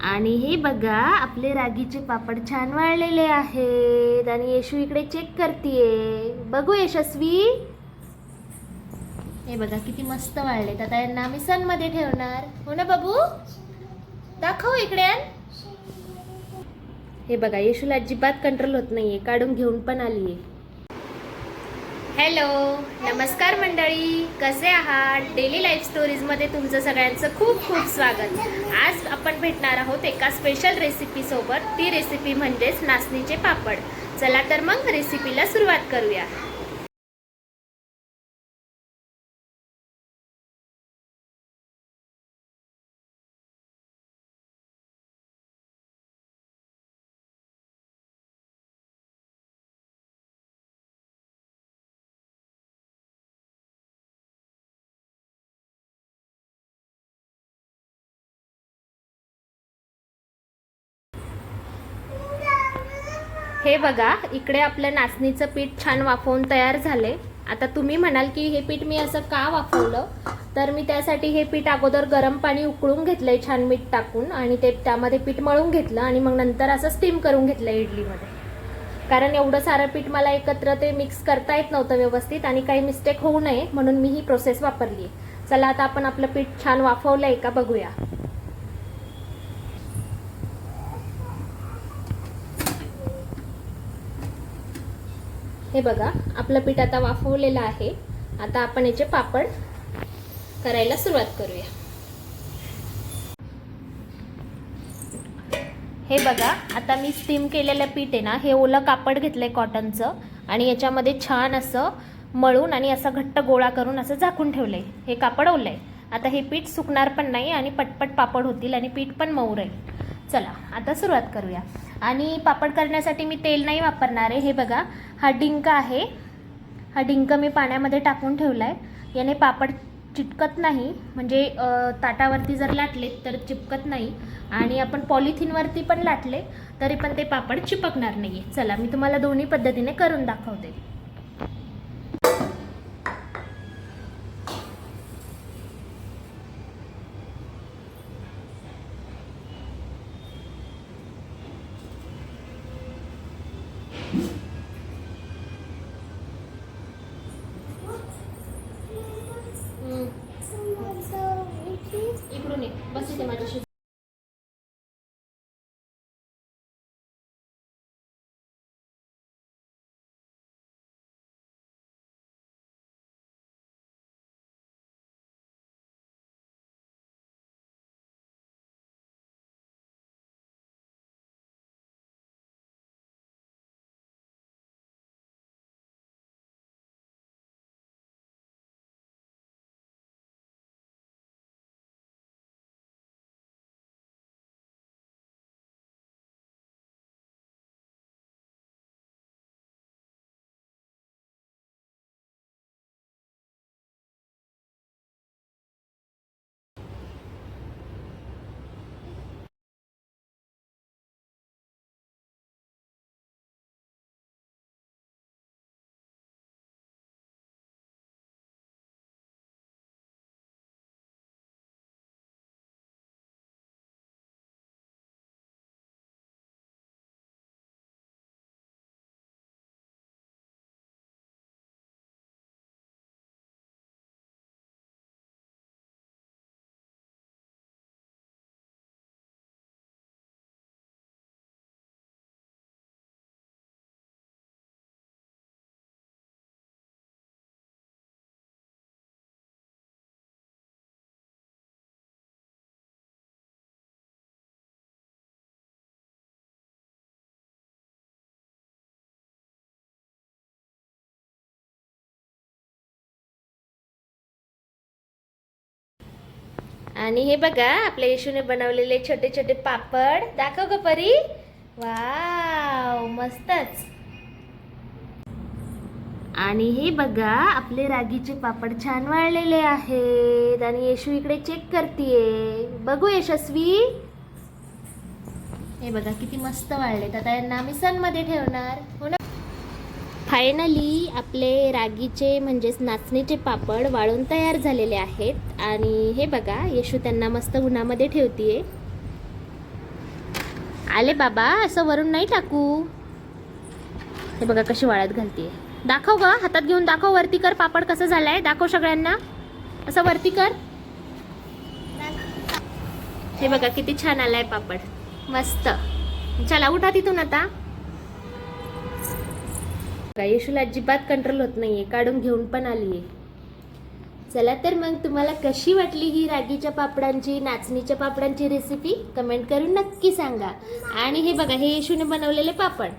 आणि हे बघा आपले रागीचे पापड छान वाळलेले आहेत आणि यशू इकडे चेक करतीये. बघू यशस्वी, हे बघा किती मस्त वाळलेत. आता यांना आम्ही सन मध्ये ठेवणार. हो ना बाबू, दाखव इकडे. हे बघा यशूला अजिबात कंट्रोल होत नाहीये, काढून घेऊन पण आलीये. हॅलो, नमस्कार मंडळी, कसे आहात? डेली लाईफ स्टोरीज मध्ये तुमचं सगळ्यांचं खूप खूप स्वागत. आज आपण भेटणार आहोत एका स्पेशल रेसिपी सोबत. ती रेसिपी म्हणजेच नाचणीचे पापड. चला तर मग रेसिपीला सुरुवात करूया. हे बघा इकडे आपलं नाचणीचं पीठ छान वाफवून तयार झाले. आता तुम्ही म्हणाल की हे पीठ मी असं का वाफवलं, तर मी त्यासाठी हे पीठ अगोदर गरम पाणी उकळून घेतलंय छान मीठ टाकून, आणि ते त्यामध्ये पीठ मळून घेतलं आणि मग नंतर असं स्टीम करून घेतलं इडलीमध्ये. कारण एवढं सारं पीठ मला एकत्र ते मिक्स करता येत नव्हतं व्यवस्थित आणि काही मिस्टेक होऊ नये म्हणून मी ही प्रोसेस वापरली. चला आता आपण आपलं पीठ छान वाफवलंय का बघूया. हे बघा आपलं पीठ आता वाफवलेलं आहे. आता आपण याचे पापड करायला सुरुवात करूया. हे बघा आता मी स्टीम केलेलं पीठ आहे ना, हे ओलं कापड घेतलंय कॉटनचं आणि याच्यामध्ये छान असं मळून आणि असं घट्ट गोळा करून असं झाकून ठेवलंय. हे कापड ओलंय. आता हे पीठ सुकणार पण नाही आणि पटपट पापड होतील आणि पीठ पण मऊ राहील. चला आता सुरुवात करूया. आणि पापड करण्यासाठी मी तेल नाही वापरणार आहे. हे बघा हा डिंक आहे. हा डिंक मी पाण्यामध्ये टाकून ठेवलाय. याने पापड चिटकत नाही, म्हणजे ताटावरती जर लाटले तर चिपकत नाही, आणि आपण पॉलिथिनवरती पण लाटले तरी पण ते पापड चिपकणार नाही. चला मी तुम्हाला दोन्ही पद्धतीने करून दाखवते. इकडून ये, बस इथे माझ्याशी. आणि हे बघा आपल्या येशूने बनवलेले छोटे छोटे पापड. दाखव ग परी. वाव, मस्तच. आणि हे बघा आपले रागीचे पापड छान वाळलेले आहेत आणि येशू इकडे चेक करतीये. बघू यशस्वी, हे बघा किती मस्त वाळलेत. आता यांना आम्ही सन मध्ये ठेवणार. हो ना. फायनली आपले रागीचे म्हणजेच नाचणीचे पापड वाळून तयार झालेले आहेत. आणि हे बघा येशू त्यांना मस्त उन्हामध्ये ठेवतीये. आले बाबा, असं वरून नाही टाकू. हे बघा कशी वाळत घालते. दाखव ग, हातात घेऊन दाखव. वरती कर पापड कसं झालाय, दाखव सगळ्यांना. असं वरती कर. हे बघा किती छान आलाय पापड, मस्त. चला उठा तिथून आता. येशूला अजिबात कंट्रोल होत नाहीये, काढून घेऊन पण आलीये. चला तर मग तुम्हाला कशी वाटली ही रागीच्या पापडांची, नाचणीच्या पापडांची रेसिपी कमेंट करून नक्की सांगा. आणि हे बघा, हे येशूने बनवलेले पापड.